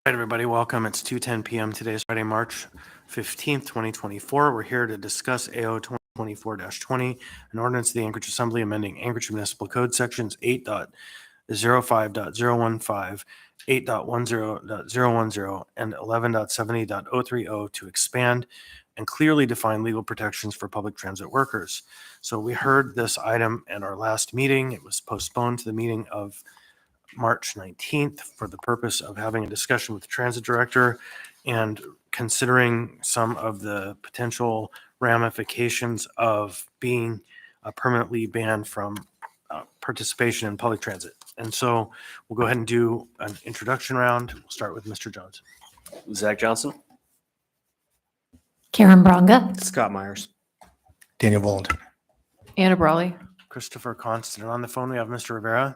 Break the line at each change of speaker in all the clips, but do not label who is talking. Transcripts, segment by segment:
Right, everybody, welcome. It's 2:10 p.m. Today is Friday, March 15th, 2024. We're here to discuss AO 2024-20, an ordinance of the Anchorage Assembly amending Anchorage Municipal Code sections 8.05.015, 8.10.010, and 11.70.030 to expand and clearly define legal protections for public transit workers. So we heard this item at our last meeting. It was postponed to the meeting of March 19th for the purpose of having a discussion with the transit director and considering some of the potential ramifications of being permanently banned from participation in public transit. And so we'll go ahead and do an introduction round. We'll start with Mr. Jones.
Zach Johnson.
Karen Bronga.
Scott Myers.
Daniel Voland.
Anna Brawley.
Christopher Constant. On the phone, we have Mr. Rivera.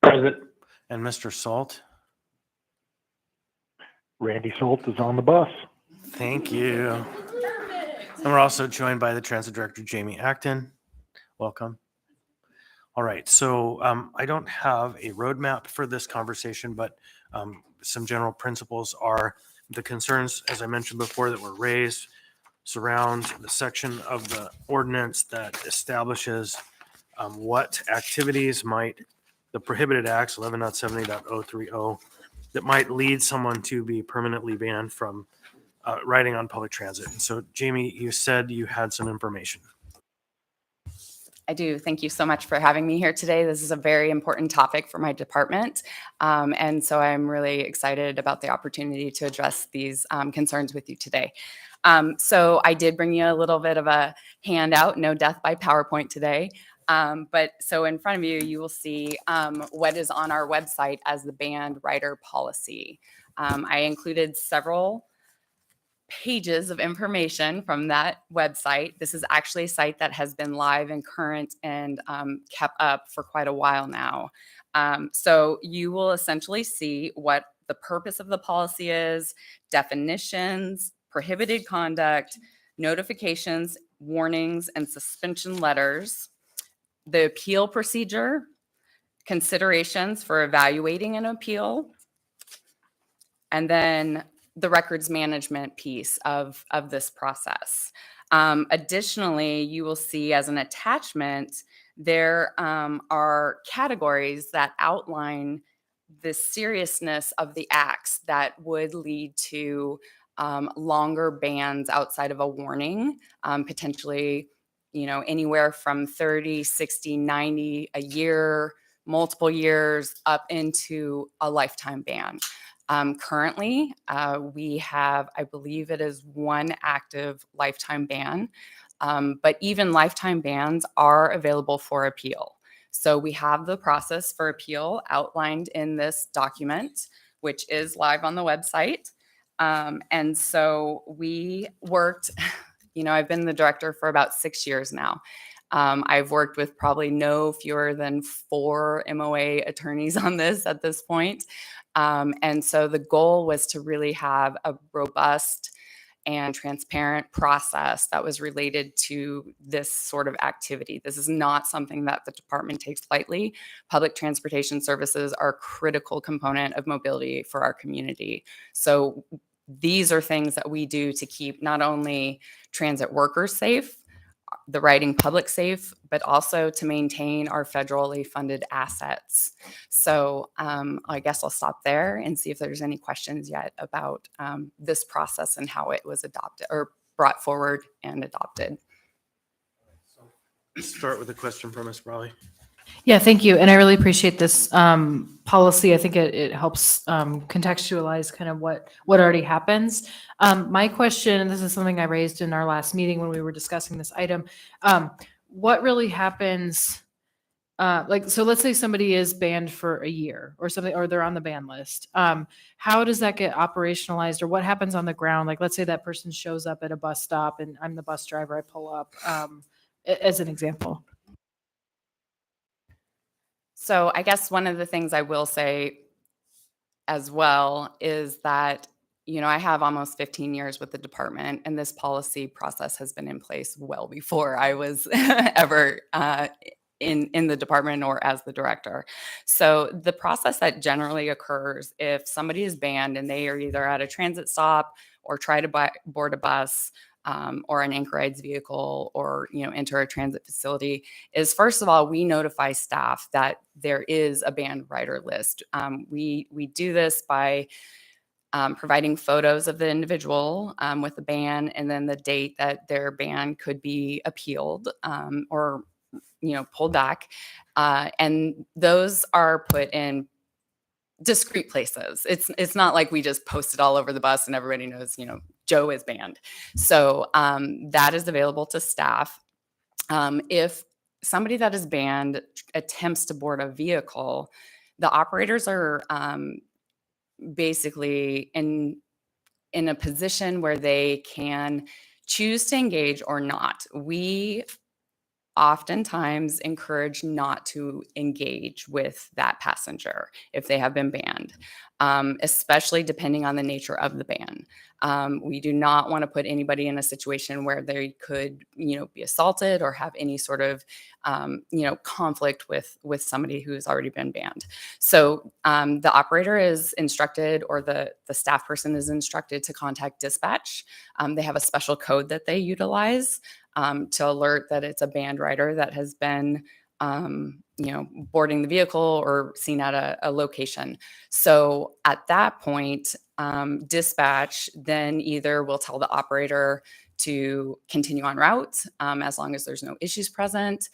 Present.
And Mr. Salt.
Randy Salt is on the bus.
Thank you. And we're also joined by the transit director, Jamie Acton. Welcome. All right, so I don't have a roadmap for this conversation, but some general principles are the concerns, as I mentioned before, that were raised surround the section of the ordinance that establishes what activities might the prohibited acts 11.70.030 that might lead someone to be permanently banned from riding on public transit. And so, Jamie, you said you had some information.
I do. Thank you so much for having me here today. This is a very important topic for my department. And so I'm really excited about the opportunity to address these concerns with you today. So I did bring you a little bit of a handout, no death by PowerPoint today. But so in front of you, you will see what is on our website as the banned rider policy. I included several pages of information from that website. This is actually a site that has been live and current and kept up for quite a while now. So you will essentially see what the purpose of the policy is, definitions, prohibited conduct, notifications, warnings, and suspension letters, the appeal procedure, considerations for evaluating an appeal, and then the records management piece of this process. Additionally, you will see as an attachment, there are categories that outline the seriousness of the acts that would lead to longer bans outside of a warning, potentially, anywhere from 30, 60, 90, a year, multiple years, up into a lifetime ban. Currently, we have, I believe it is one active lifetime ban, but even lifetime bans are available for appeal. So we have the process for appeal outlined in this document, which is live on the website. And so we worked, I've been the director for about 6 years now. I've worked with probably no fewer than 4 MOA attorneys on this at this point. And so the goal was to really have a robust and transparent process that was related to this sort of activity. This is not something that the department takes lightly. Public transportation services are a critical component of mobility for our community. So these are things that we do to keep not only transit workers safe, the riding public safe, but also to maintain our federally funded assets. So I guess I'll stop there and see if there's any questions yet about this process and how it was adopted or brought forward and adopted.
Let's start with a question from Ms. Brawley.
Yeah, thank you. And I really appreciate this policy. I think it helps contextualize kind of what already happens. My question, and this is something I raised in our last meeting when we were discussing this item, what really happens, so let's say somebody is banned for a year or something, or they're on the ban list. How does that get operationalized, or what happens on the ground? Like, let's say that person shows up at a bus stop and I'm the bus driver, I pull up, as an example.
So I guess one of the things I will say as well is that, I have almost 15 years with the department, and this policy process has been in place well before I was ever in the department or as the director. So the process that generally occurs if somebody is banned and they are either at a transit stop or try to board a bus or an Anchorage vehicle or enter a transit facility is, first of all, we notify staff that there is a banned rider list. We do this by providing photos of the individual with the ban and then the date that their ban could be appealed or pulled back. And those are put in discrete places. It's not like we just post it all over the bus and everybody knows, Joe is banned. So that is available to staff. If somebody that is banned attempts to board a vehicle, the operators are basically in a position where they can choose to engage or not. We oftentimes encourage not to engage with that passenger if they have been banned, especially depending on the nature of the ban. We do not want to put anybody in a situation where they could, be assaulted or have any sort of, conflict with somebody who's already been banned. So the operator is instructed, or the staff person is instructed to contact dispatch. They have a special code that they utilize to alert that it's a banned rider that has been, boarding the vehicle or seen at a location. So at that point, dispatch then either will tell the operator to continue on route as long as there's no issues present,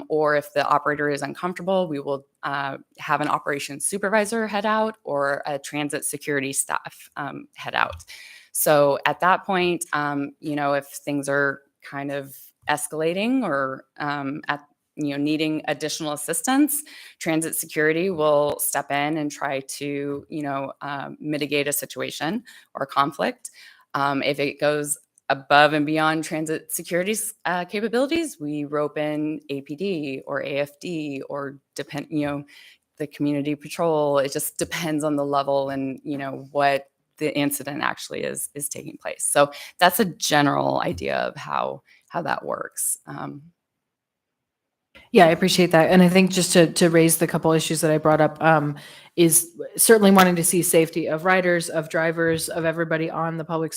or if the operator is uncomfortable, we will have an operations supervisor head out or a transit security staff head out. So at that point, if things are kind of escalating or needing additional assistance, transit security will step in and try to mitigate a situation or conflict. If it goes above and beyond transit security's capabilities, we rope in APD or AFD or the community patrol. It just depends on the level and what the incident actually is taking place. So that's a general idea of how that works.
Yeah, I appreciate that. And I think just to raise the couple issues that I brought up is certainly wanting to see safety of riders, of drivers, of everybody on the public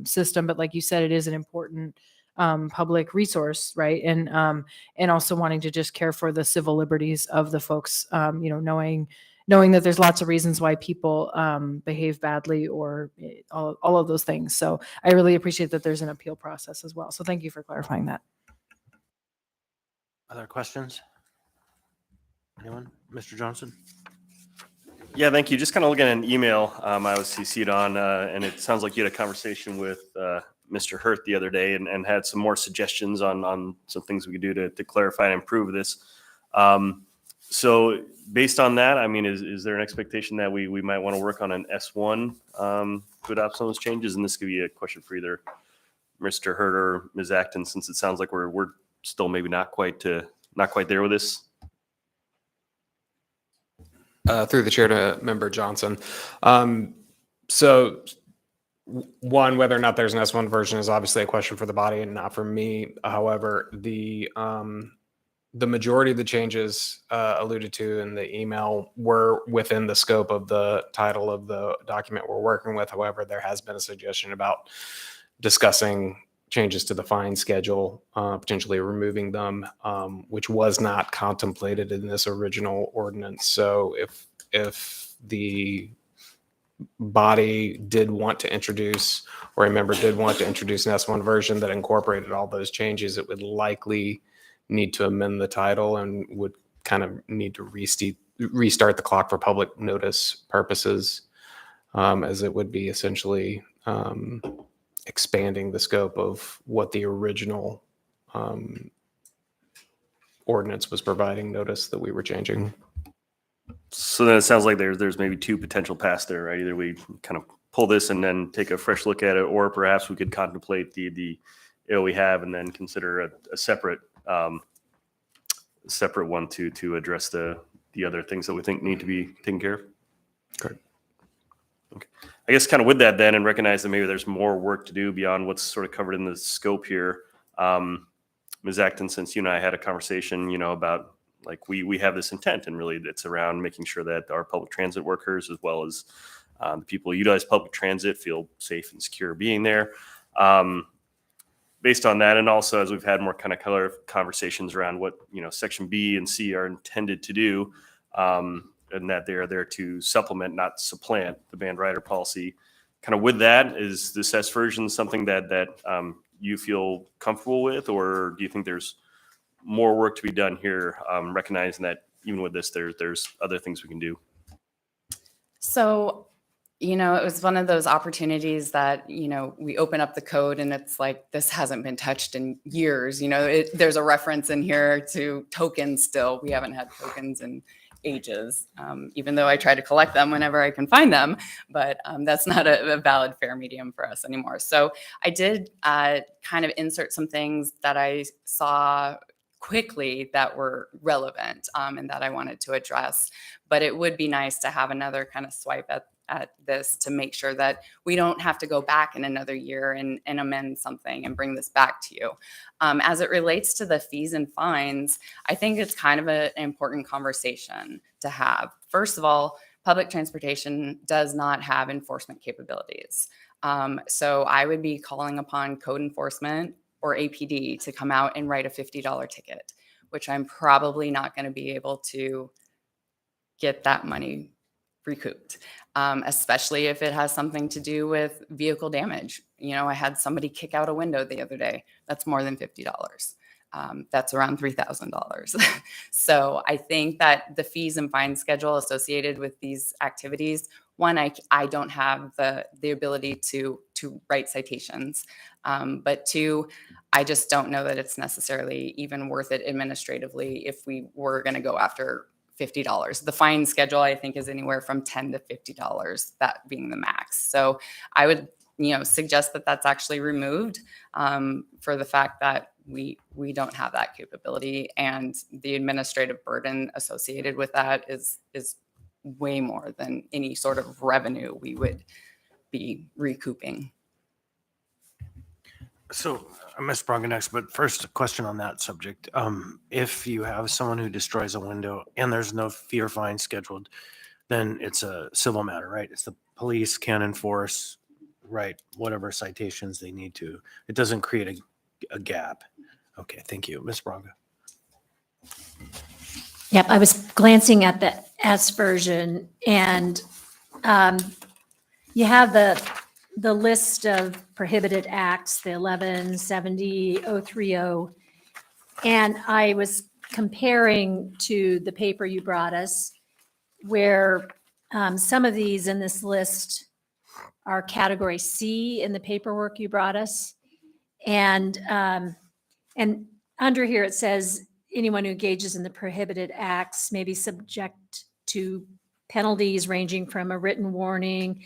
system. But like you said, it is an important public resource, right? And also wanting to just care for the civil liberties of the folks, knowing that there's lots of reasons why people behave badly or all of those things. So I really appreciate that there's an appeal process as well. So thank you for clarifying that.
Other questions? Anyone? Mr. Johnson?
Yeah, thank you. Just kind of looking at an email I was CC'd on, and it sounds like you had a conversation with Mr. Hurt the other day and had some more suggestions on some things we could do to clarify and improve this. So based on that, I mean, is there an expectation that we might want to work on an S1 to adopt some of those changes? And this could be a question for either Mr. Hurt or Ms. Acton, since it sounds like we're still maybe not quite there with this.
Through the chair to Member Johnson. So one, whether or not there's an S1 version is obviously a question for the body and not for me. However, the majority of the changes alluded to in the email were within the scope of the title of the document we're working with. However, there has been a suggestion about discussing changes to the fine schedule, potentially removing them, which was not contemplated in this original ordinance. So if the body did want to introduce, or a member did want to introduce an S1 version that incorporated all those changes, it would likely need to amend the title and would kind of need to restart the clock for public notice purposes, as it would be essentially expanding the scope of what the original ordinance was providing notice that we were changing.
So then it sounds like there's maybe two potential paths there, right? Either we kind of pull this and then take a fresh look at it, or perhaps we could contemplate the we have and then consider a separate one to address the other things that we think need to be taken care of.
Correct.
Okay. I guess kind of with that then, and recognize that maybe there's more work to do beyond what's sort of covered in the scope here. Ms. Acton, since you and I had a conversation, about like we have this intent, and really it's around making sure that our public transit workers, as well as the people who utilize public transit, feel safe and secure being there. Based on that, and also as we've had more kind of color conversations around what Section B and C are intended to do, and that they are there to supplement, not supplant, the band rider policy. Kind of with that, is this S version something that you feel comfortable with, or do you think there's more work to be done here, recognizing that even with this, there's other things we can do?
So, it was one of those opportunities that, we open up the code and it's like, this hasn't been touched in years. There's a reference in here to tokens still. We haven't had tokens in ages, even though I try to collect them whenever I can find them, but that's not a valid fair medium for us anymore. So I did kind of insert some things that I saw quickly that were relevant and that I wanted to address, but it would be nice to have another kind of swipe at this to make sure that we don't have to go back in another year and amend something and bring this back to you. As it relates to the fees and fines, I think it's kind of an important conversation to have. First of all, public transportation does not have enforcement capabilities. So I would be calling upon code enforcement or APD to come out and write a $50 ticket, which I'm probably not going to be able to get that money recouped, especially if it has something to do with vehicle damage. I had somebody kick out a window the other day. That's more than $50. That's around $3,000. So I think that the fees and fine schedule associated with these activities, one, I don't have the ability to write citations, but two, I just don't know that it's necessarily even worth it administratively if we were going to go after $50. The fine schedule, I think, is anywhere from $10 to $50, that being the max. So I would, suggest that that's actually removed for the fact that we don't have that capability, and the administrative burden associated with that is way more than any sort of revenue we would be recouping.
So, Ms. Braga next, but first a question on that subject. If you have someone who destroys a window and there's no fee or fine scheduled, then it's a civil matter, right? It's the police can enforce, right, whatever citations they need to. It doesn't create a gap. Okay, thank you. Ms. Braga.
Yep, I was glancing at the S version, and you have the list of prohibited acts, the 1170-030, and I was comparing to the paper you brought us, where some of these in this list are category C in the paperwork you brought us, and under here it says anyone who engages in the prohibited acts may be subject to penalties ranging from a written warning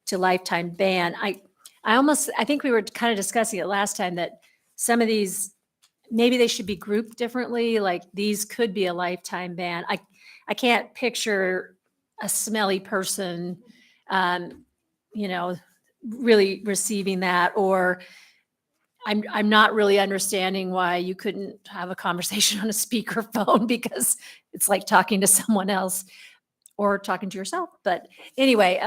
to lifetime ban. I think we were kind of discussing it last time that some of these, maybe they should be grouped differently. Like these could be a lifetime ban. I can't picture a smelly person, really receiving that, or I'm not really understanding why you couldn't have a conversation on a speakerphone, because it's like talking to someone else or talking to yourself. But anyway,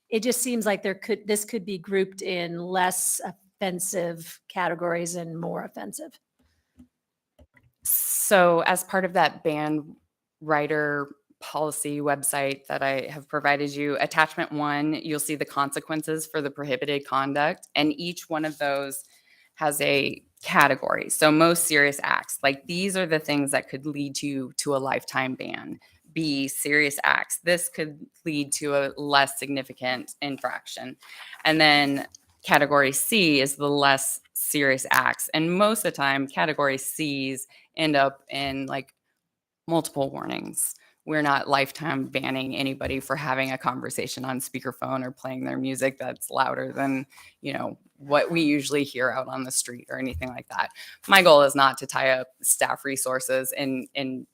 it just seems like this could be grouped in less offensive categories and more offensive.
So as part of that band rider policy website that I have provided you, attachment 1, you'll see the consequences for the prohibited conduct, and each one of those has a category. So most serious acts, like these are the things that could lead you to a lifetime ban. B, serious acts. This could lead to a less significant infraction. And then category C is the less serious acts. And most of the time, category Cs end up in like multiple warnings. We're not lifetime banning anybody for having a conversation on speakerphone or playing their music that's louder than, what we usually hear out on the street or anything like that. My goal is not to tie up staff resources in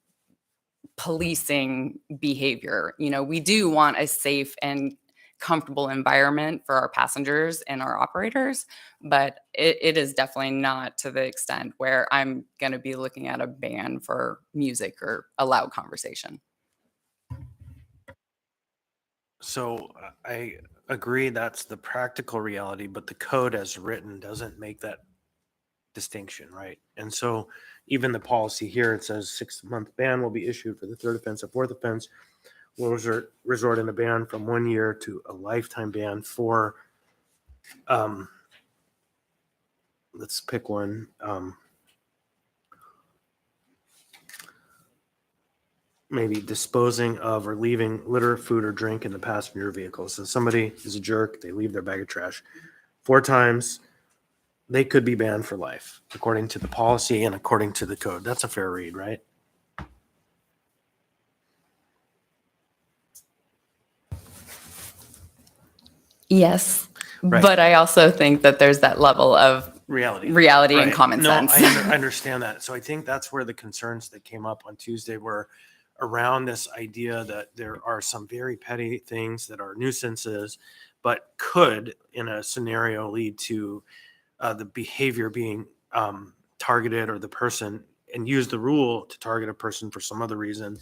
policing behavior. We do want a safe and comfortable environment for our passengers and our operators. But it is definitely not to the extent where I'm going to be looking at a ban for music or a loud conversation.
So I agree that's the practical reality, but the code as written doesn't make that distinction, right? And so even the policy here, it says 6-month ban will be issued for the third offense. A fourth offense will resort in a ban from 1 year to a lifetime ban for, let's pick one. Maybe disposing of or leaving litter, food, or drink in the passenger vehicle. So somebody is a jerk, they leave their bag of trash 4 times, they could be banned for life, according to the policy and according to the code. That's a fair read, right?
Yes.
Right.
But I also think that there's that level of
Reality.
reality and
Right.
common
No,
sense.
I understand that. So I think that's where the concerns that came up on Tuesday were around this idea that there are some very petty things that are nuisances, but could, in a scenario, lead to the behavior being targeted, or the person, and use the rule to target a person for some other reason.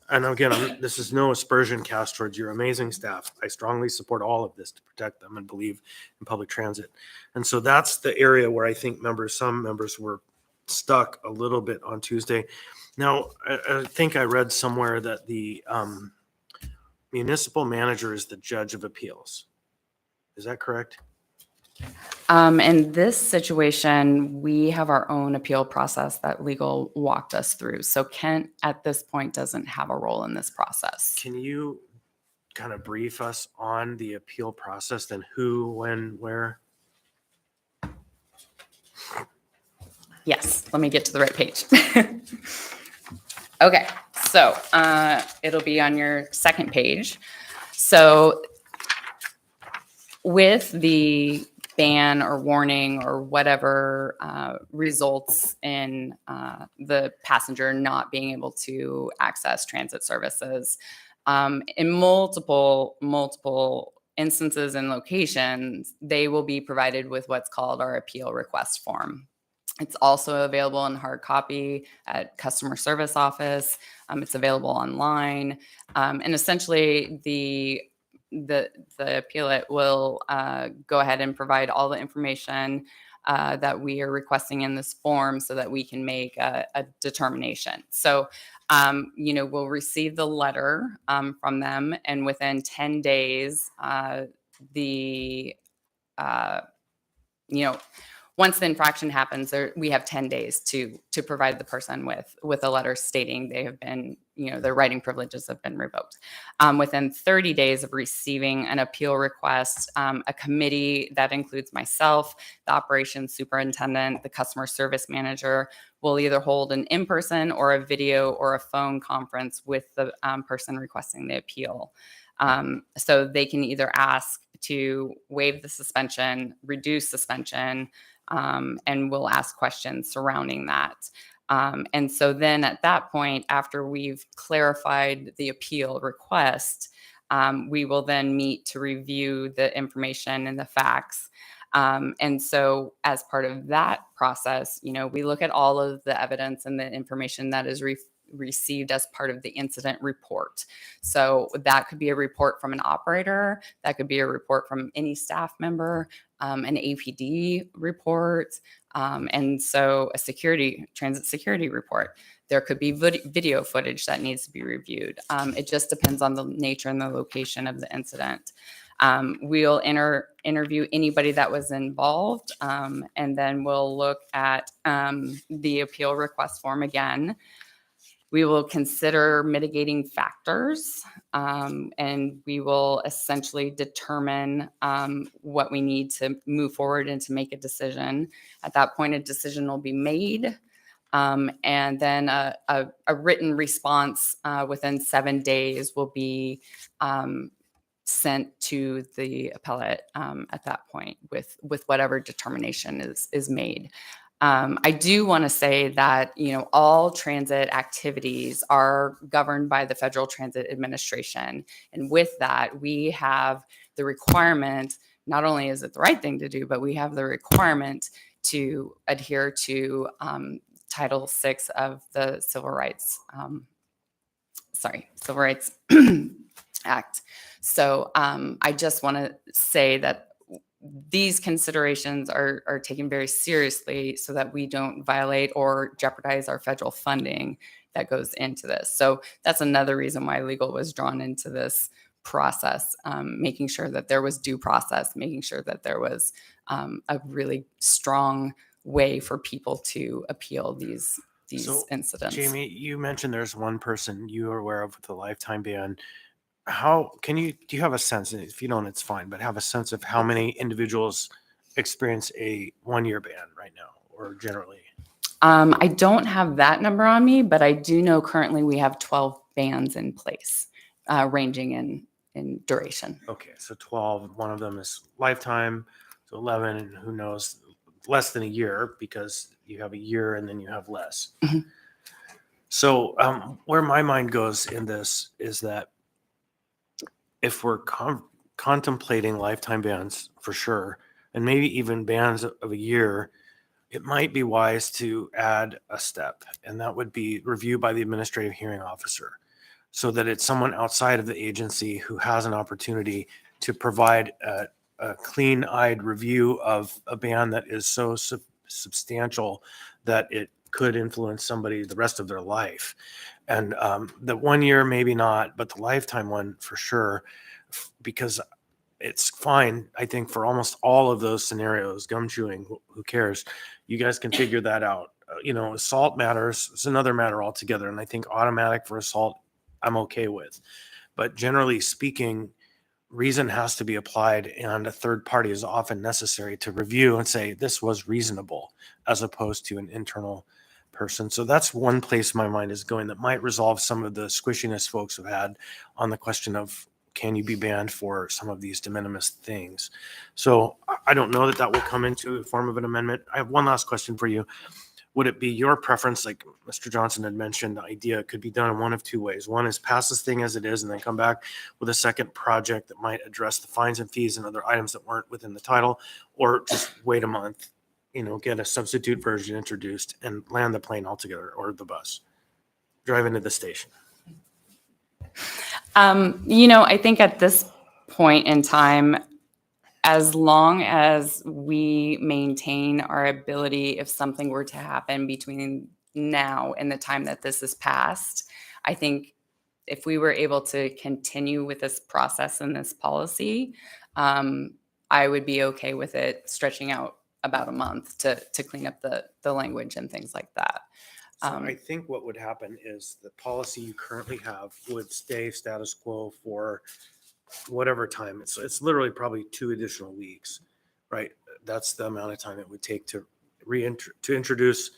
And again, this is no aspersion cast towards your amazing staff. I strongly support all of this to protect them and believe in public transit. And so that's the area where I think some members were stuck a little bit on Tuesday. Now, I think I read somewhere that the municipal manager is the judge of appeals. Is that correct?
In this situation, we have our own appeal process that legal walked us through. So Kent at this point doesn't have a role in this process.
Can you kind of brief us on the appeal process, then who, when, where?
Yes, let me get to the right page. Okay, so it'll be on your second page. So with the ban or warning or whatever results in the passenger not being able to access transit services, in multiple instances and locations, they will be provided with what's called our appeal request form. It's also available in hard copy at customer service office. It's available online, and essentially the appealant will go ahead and provide all the information that we are requesting in this form so that we can make a determination. So, we'll receive the letter from them, and within 10 days, once the infraction happens, we have 10 days to provide the person with a letter stating they have been, their writing privileges have been revoked. Within 30 days of receiving an appeal request, a committee that includes myself, the operations superintendent, the customer service manager, will either hold an in-person or a video or a phone conference with the person requesting the appeal. So they can either ask to waive the suspension, reduce suspension, and we'll ask questions surrounding that. And so then at that point, after we've clarified the appeal request, we will then meet to review the information and the facts. And so as part of that process, we look at all of the evidence and the information that is received as part of the incident report. So that could be a report from an operator, that could be a report from any staff member, an APD report, and so a transit security report. There could be video footage that needs to be reviewed. It just depends on the nature and the location of the incident. We'll interview anybody that was involved, and then we'll look at the appeal request form again. We will consider mitigating factors, and we will essentially determine what we need to move forward and to make a decision. At that point, a decision will be made, and then a written response within 7 days will be sent to the appellate at that point with whatever determination is made. I do want to say that, all transit activities are governed by the Federal Transit Administration. And with that, we have the requirement, not only is it the right thing to do, but we have the requirement to adhere to Title VI of the Civil Rights Act. So I just want to say that these considerations are taken very seriously so that we don't violate or jeopardize our federal funding that goes into this. So that's another reason why legal was drawn into this process, making sure that there was due process, making sure that there was a really strong way for people to appeal these
So,
incidents.
Jamie, you mentioned there's one person you are aware of with a lifetime ban. Do you have a sense, and if you don't, it's fine, but have a sense of how many individuals experience a 1-year ban right now or generally?
I don't have that number on me, but I do know currently we have 12 bans in place, ranging in duration.
Okay, so 12, one of them is lifetime, so 11, and who knows, less than a year because you have a year and then you have less.
Mhm.
So where my mind goes in this is that if we're contemplating lifetime bans for sure, and maybe even bans of a year, it might be wise to add a step, and that would be review by the administrative hearing officer, so that it's someone outside of the agency who has an opportunity to provide a clean-eyed review of a ban that is so substantial that it could influence somebody the rest of their life. And the 1 year, maybe not, but the lifetime one for sure, because it's fine, I think, for almost all of those scenarios. Gum chewing, who cares? You guys can figure that out. Assault matters. It's another matter altogether. And I think automatic for assault, I'm okay with. But generally speaking, reason has to be applied, and a third party is often necessary to review and say this was reasonable, as opposed to an internal person. So that's one place my mind is going that might resolve some of the squishiness folks have had on the question of can you be banned for some of these de minimis things. So I don't know that will come into the form of an amendment. I have one last question for you. Would it be your preference, like Mr. Johnson had mentioned, the idea could be done in one of two ways. One is pass this thing as it is and then come back with a second project that might address the fines and fees and other items that weren't within the title, or just wait a month, get a substitute version introduced and land the plane altogether, or the bus, drive into the station.
I think at this point in time, as long as we maintain our ability, if something were to happen between now and the time that this is passed, I think if we were able to continue with this process and this policy, I would be okay with it stretching out about a month to clean up the language and things like that.
So I think what would happen is the policy you currently have would stay status quo for whatever time. It's literally probably 2 additional weeks, right? That's the amount of time it would take to introduce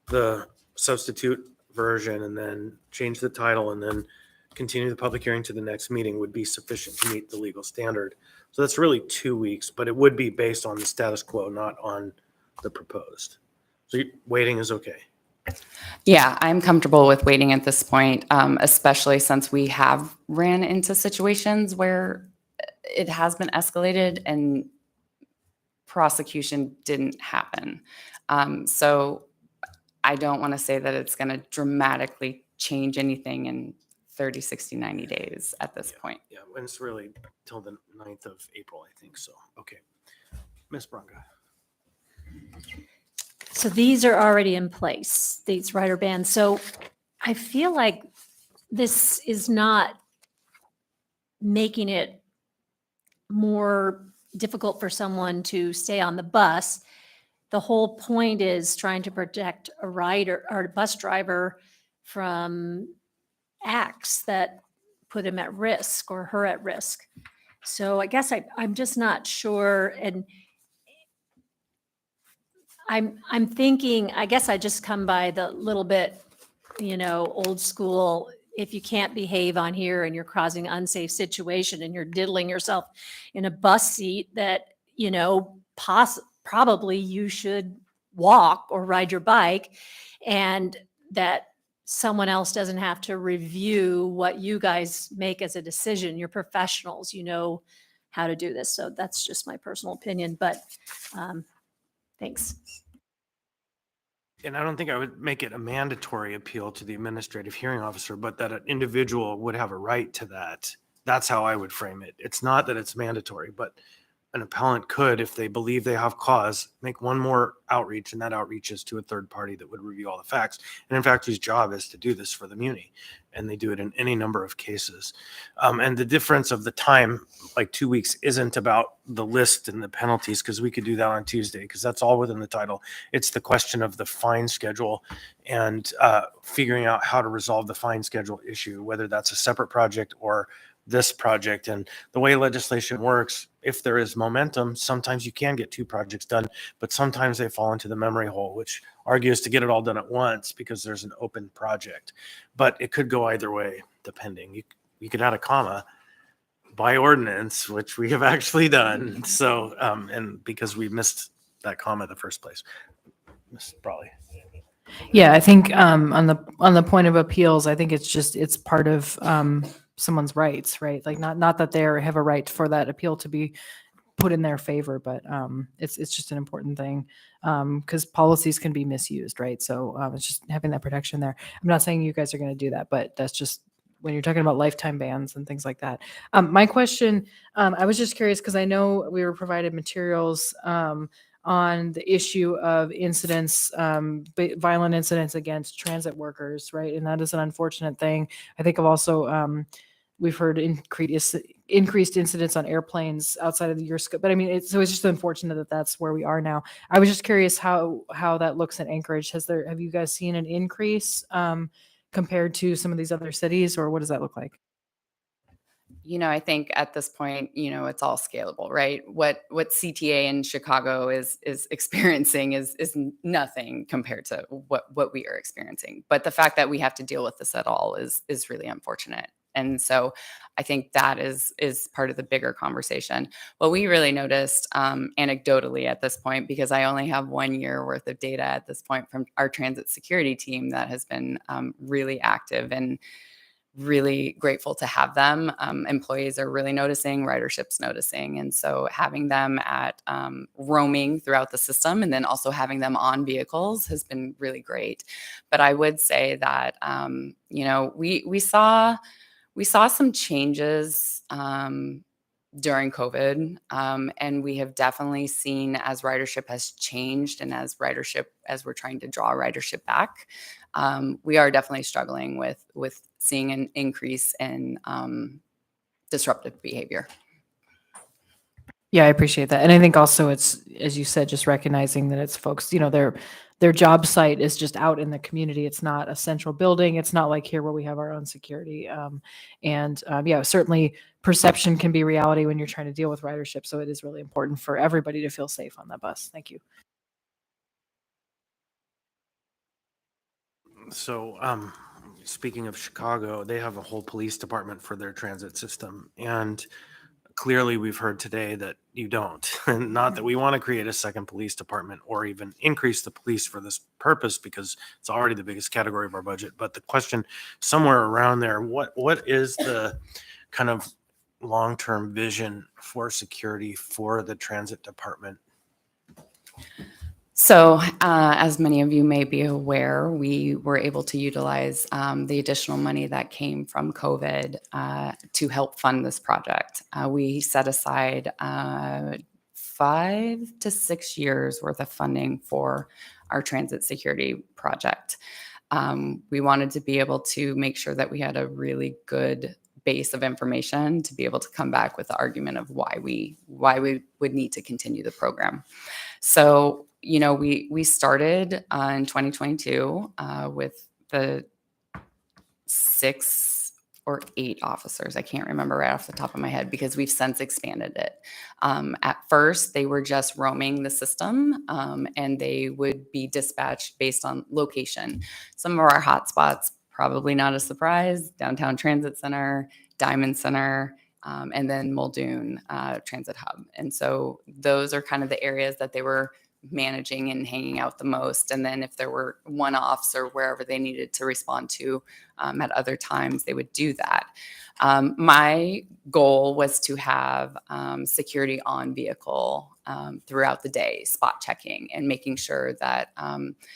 the substitute version and then change the title and then continue the public hearing to the next meeting would be sufficient to meet the legal standard. So that's really 2 weeks, but it would be based on the status quo, not on the proposed. So waiting is okay.
Yeah, I'm comfortable with waiting at this point, especially since we have ran into situations where it has been escalated and prosecution didn't happen. So I don't want to say that it's going to dramatically change anything in 30, 60, 90 days at this point.
Yeah, and it's really till the 9th of April, I think. So, okay. Ms. Branca.
So these are already in place, these rider bans. So I feel like this is not making it more difficult for someone to stay on the bus. The whole point is trying to protect a rider or a bus driver from acts that put him at risk or her at risk. So I guess I'm just not sure. And I'm thinking, I guess I just come by the little bit, old school. If you can't behave on here and you're causing an unsafe situation and you're diddling yourself in a bus seat that, probably you should walk or ride your bike, and that someone else doesn't have to review what you guys make as a decision. You're professionals, how to do this. So that's just my personal opinion, but thanks.
And I don't think I would make it a mandatory appeal to the administrative hearing officer, but that an individual would have a right to that. That's how I would frame it. It's not that it's mandatory, but an appellant could, if they believe they have cause, make one more outreach, and that outreach is to a third party that would review all the facts. And in fact, whose job is to do this for the muni, and they do it in any number of cases. And the difference of the time, like 2 weeks, isn't about the list and the penalties, because we could do that on Tuesday, because that's all within the title. It's the question of the fine schedule and figuring out how to resolve the fine schedule issue, whether that's a separate project or this project. And the way legislation works, if there is momentum, sometimes you can get 2 projects done, but sometimes they fall into the memory hole, which argues to get it all done at once because there's an open project. But it could go either way, depending. You could add a comma by ordinance, which we have actually done. So, and because we missed that comma in the first place. Miss Brawley.
Yeah, I think on the point of appeals, I think it's part of someone's rights, right? Like not that they have a right for that appeal to be put in their favor, but it's just an important thing because policies can be misused, right? So it's just having that protection there. I'm not saying you guys are going to do that, but that's just when you're talking about lifetime bans and things like that. My question, I was just curious because I know we were provided materials on the issue of incidents, violent incidents against transit workers, right? And that is an unfortunate thing. I think I've also, we've heard increased incidents on airplanes outside of your scope, but I mean, it's just unfortunate that that's where we are now. I was just curious how that looks in Anchorage. Have you guys seen an increase compared to some of these other cities, or what does that look like?
I think at this point, it's all scalable, right? What CTA in Chicago is experiencing is nothing compared to what we are experiencing. But the fact that we have to deal with this at all is really unfortunate. And so I think that is part of the bigger conversation. What we really noticed anecdotally at this point, because I only have 1 year worth of data at this point from our transit security team that has been really active, and really grateful to have them. Employees are really noticing, ridership's noticing. And so having them at roaming throughout the system and then also having them on vehicles has been really great. But I would say that, we saw some changes during COVID. And we have definitely seen as ridership has changed and as we're trying to draw ridership back, we are definitely struggling with seeing an increase in disruptive behavior.
Yeah, I appreciate that. And I think also it's, as you said, just recognizing that it's folks, their job site is just out in the community. It's not a central building. It's not like here where we have our own security. Yeah, certainly perception can be reality when you're trying to deal with ridership. So it is really important for everybody to feel safe on that bus. Thank you.
So, speaking of Chicago, they have a whole police department for their transit system. And clearly we've heard today that you don't. And not that we want to create a second police department or even increase the police for this purpose, because it's already the biggest category of our budget. But the question somewhere around there, what is the kind of long-term vision for security for the transit department?
So, as many of you may be aware, we were able to utilize the additional money that came from COVID to help fund this project. We set aside 5 to 6 years worth of funding for our transit security project. We wanted to be able to make sure that we had a really good base of information to be able to come back with the argument of why we would need to continue the program. So, we started in 2022 with the 6 or 8 officers. I can't remember right off the top of my head because we've since expanded it. At first, they were just roaming the system and they would be dispatched based on location. Some of our hotspots, probably not a surprise, Downtown Transit Center, Diamond Center, and then Muldoon Transit Hub. And so those are kind of the areas that they were managing and hanging out the most. And then if there were one-offs or wherever they needed to respond to at other times, they would do that. My goal was to have security on vehicle throughout the day, spot checking and making sure that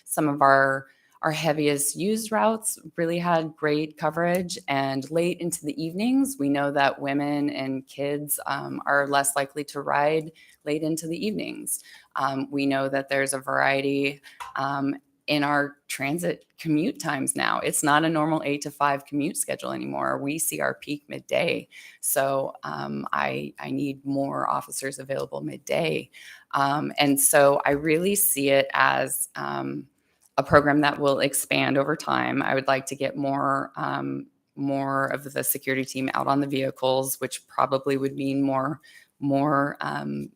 some of our heaviest used routes really had great coverage. And late into the evenings, we know that women and kids are less likely to ride late into the evenings. We know that there's a variety in our transit commute times now. It's not a normal 8 to 5 commute schedule anymore. We see our peak midday. So I need more officers available midday. And so I really see it as a program that will expand over time. I would like to get more of the security team out on the vehicles, which probably would mean more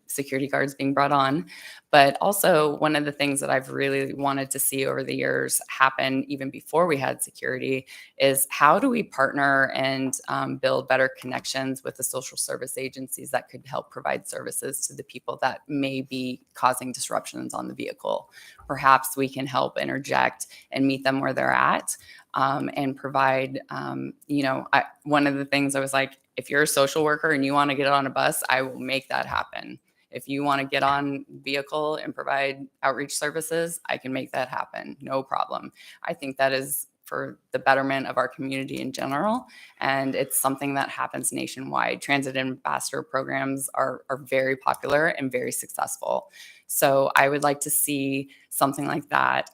security guards being brought on. But also one of the things that I've really wanted to see over the years happen even before we had security is how do we partner and build better connections with the social service agencies that could help provide services to the people that may be causing disruptions on the vehicle. Perhaps we can help interject and meet them where they're at and provide, one of the things I was like, if you're a social worker and you want to get on a bus, I will make that happen. If you want to get on vehicle and provide outreach services, I can make that happen. No problem. I think that is for the betterment of our community in general. And it's something that happens nationwide. Transit ambassador programs are very popular and very successful. So I would like to see something like that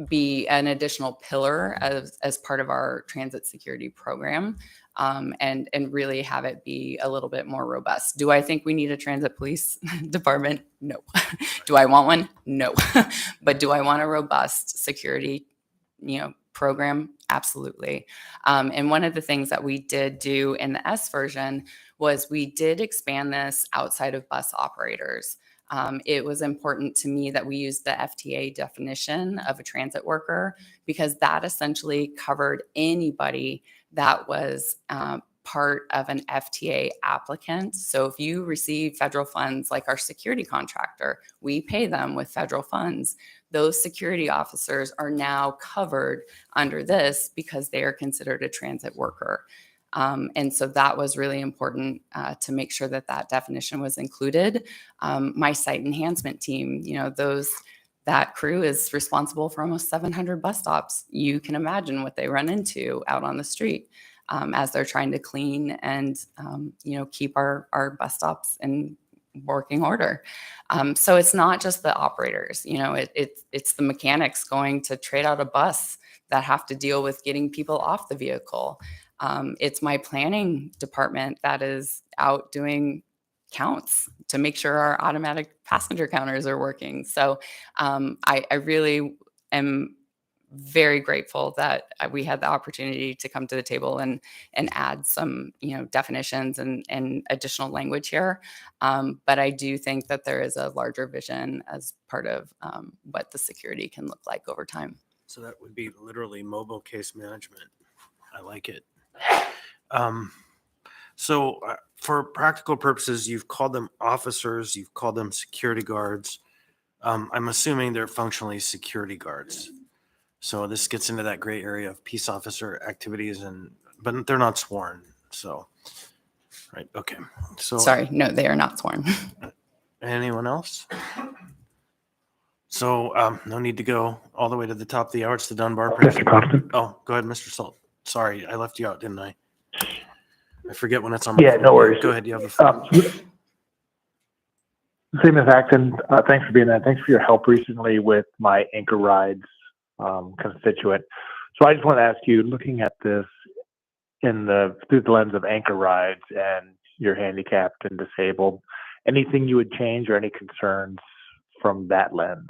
be an additional pillar as part of our transit security program. And really have it be a little bit more robust. Do I think we need a transit police department? No. Do I want one? No. But do I want a robust security, program? Absolutely. And one of the things that we did do in the S version was we did expand this outside of bus operators. It was important to me that we used the FTA definition of a transit worker because that essentially covered anybody that was part of an FTA applicant. So if you receive federal funds like our security contractor, we pay them with federal funds. Those security officers are now covered under this because they are considered a transit worker. And so that was really important to make sure that that definition was included. My site enhancement team, that crew is responsible for almost 700 bus stops. You can imagine what they run into out on the street as they're trying to clean and, keep our bus stops in working order. So it's not just the operators, it's the mechanics going to trade out a bus that have to deal with getting people off the vehicle. It's my planning department that is out doing counts to make sure our automatic passenger counters are working. So I really am very grateful that we had the opportunity to come to the table and add some definitions and additional language here. But I do think that there is a larger vision as part of what the security can look like over time.
So that would be literally mobile case management. I like it. So for practical purposes, you've called them officers, you've called them security guards. I'm assuming they're functionally security guards. So this gets into that gray area of peace officer activities, but they're not sworn. So, right. Okay. So
Sorry, no, they are not sworn.
anyone else? So no need to go all the way to the top of the hour. It's the Dunbar.
Mr. Constant?
Oh, go ahead, Mr. Salt. Sorry, I left you out, didn't I? I forget when it's on my
Yeah,
phone.
no worries.
Go ahead, you have the floor.
Same as Acton, thanks for being there. Thanks for your help recently with my Anchor Rides constituent. So I just want to ask you, looking at this through the lens of Anchor Rides and you're handicapped and disabled, anything you would change or any concerns from that lens?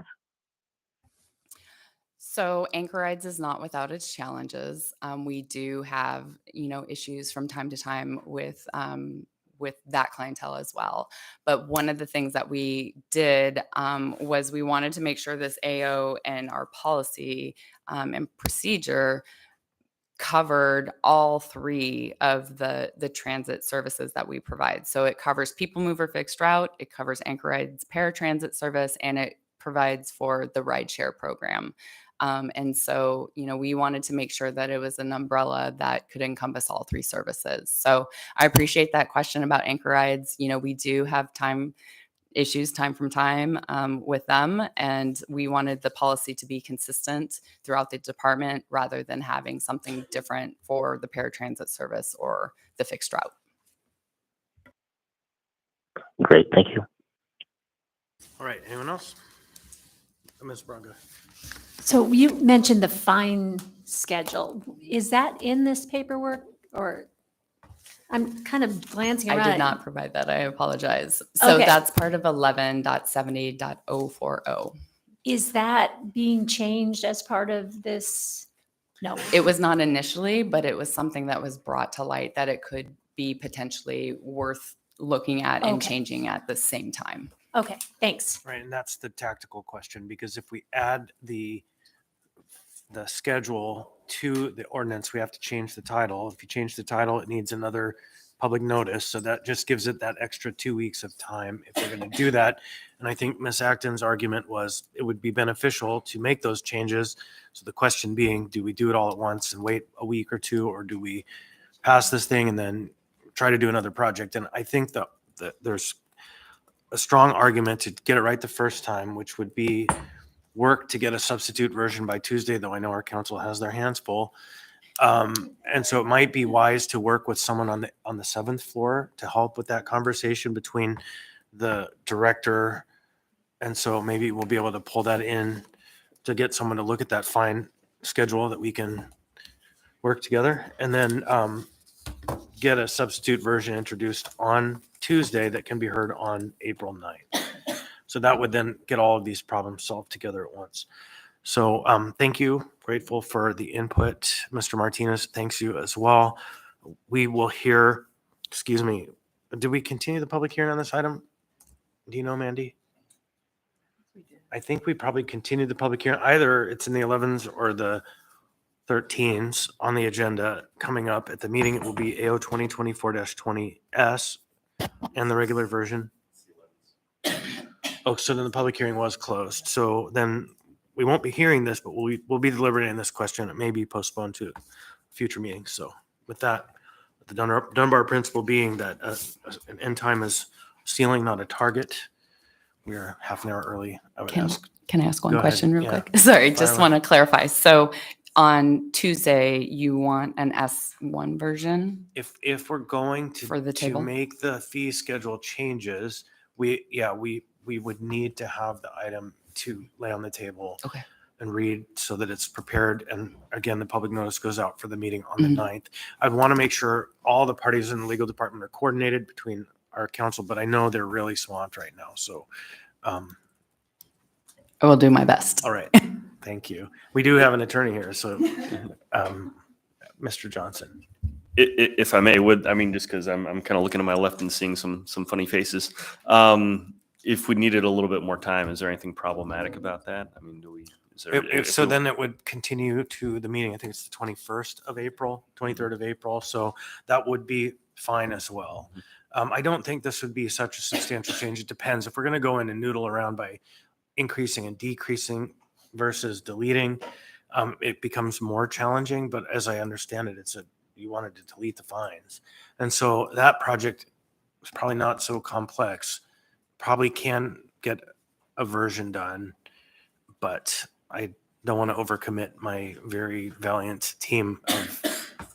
So Anchorides is not without its challenges. We do have, issues from time to time with that clientele as well. But one of the things that we did was we wanted to make sure this AO and our policy and procedure covered all three of the transit services that we provide. So it covers People Mover fixed route, it covers Anchoride's paratransit service, and it provides for the rideshare program. And so, we wanted to make sure that it was an umbrella that could encompass all three services. So I appreciate that question about anchor rides. We do have issues time from time with them, and we wanted the policy to be consistent throughout the department rather than having something different for the paratransit service or the fixed route.
Great, thank you.
All right, anyone else? Ms. Braga.
So you mentioned the fine schedule. Is that in this paperwork, or I'm kind of glancing around?
I did not provide that. I apologize. So
Okay.
that's part of 11.70.040.
Is that being changed as part of this? No.
It was not initially, but it was something that was brought to light that it could be potentially worth looking at and
Okay.
changing at the same time.
Okay, thanks.
Right, and that's the tactical question, because if we add the schedule to the ordinance, we have to change the title. If you change the title, it needs another public notice. So that just gives it that extra 2 weeks of time if we're going to do that. And I think Ms. Acton's argument was it would be beneficial to make those changes. So the question being, do we do it all at once and wait a week or two, or do we pass this thing and then try to do another project? And I think that there's a strong argument to get it right the first time, which would be work to get a substitute version by Tuesday, though I know our council has their hands full. And so it might be wise to work with someone on the 7th floor to help with that conversation between the director. And so maybe we'll be able to pull that in to get someone to look at that fine schedule that we can work together, and then get a substitute version introduced on Tuesday that can be heard on April 9th. So that would then get all of these problems solved together at once. So thank you. Grateful for the input. Mr. Martinez, thanks you as well. We will hear, excuse me, did we continue the public hearing on this item? Do you know, Mandy? I think we probably continued the public hearing. Either it's in the 11s or the 13s on the agenda coming up at the meeting. It will be AO 2024-20S and the regular version. Oh, so then the public hearing was closed. So then we won't be hearing this, but we'll be deliberating this question. It may be postponed to future meetings. So with that, the Dunbar principle being that an end time is ceiling, not a target. We are half an hour early. I would ask.
Can I ask one
Go ahead.
question real
Yeah.
quick? Sorry,
Fire
just
away.
want to clarify. So on Tuesday, you want an S1 version?
If we're going
For the
to
table?
make the fee schedule changes, we would need to have the item to lay on the table.
Okay.
And read so that it's prepared. And again, the public notice goes out for the meeting on the
Mhm.
9th. I'd want to make sure all the parties in the legal department are coordinated between our council, but I know they're really swamped right now. So,
I will do my best.
all right. Thank you. We do have an attorney here. So, Mr. Johnson.
If I may, just because I'm kind of looking to my left and seeing some funny faces. If we needed a little bit more time, is there anything problematic about that? I mean,
So then it would continue to the meeting. I think it's the 21st of April, 23rd of April. So that would be fine as well. I don't think this would be such a substantial change. It depends. If we're going to go in and noodle around by increasing and decreasing versus deleting, it becomes more challenging. But as I understand it, you wanted to delete the fines. And so that project is probably not so complex. Probably can get a version done, but I don't want to overcommit my very valiant team of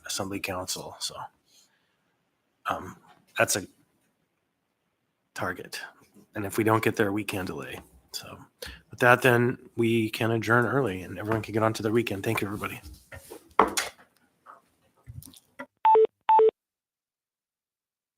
Assembly Council. So that's a target. And if we don't get there, we can delay. So with that, then we can adjourn early and everyone can get on to their weekend. Thank you, everybody.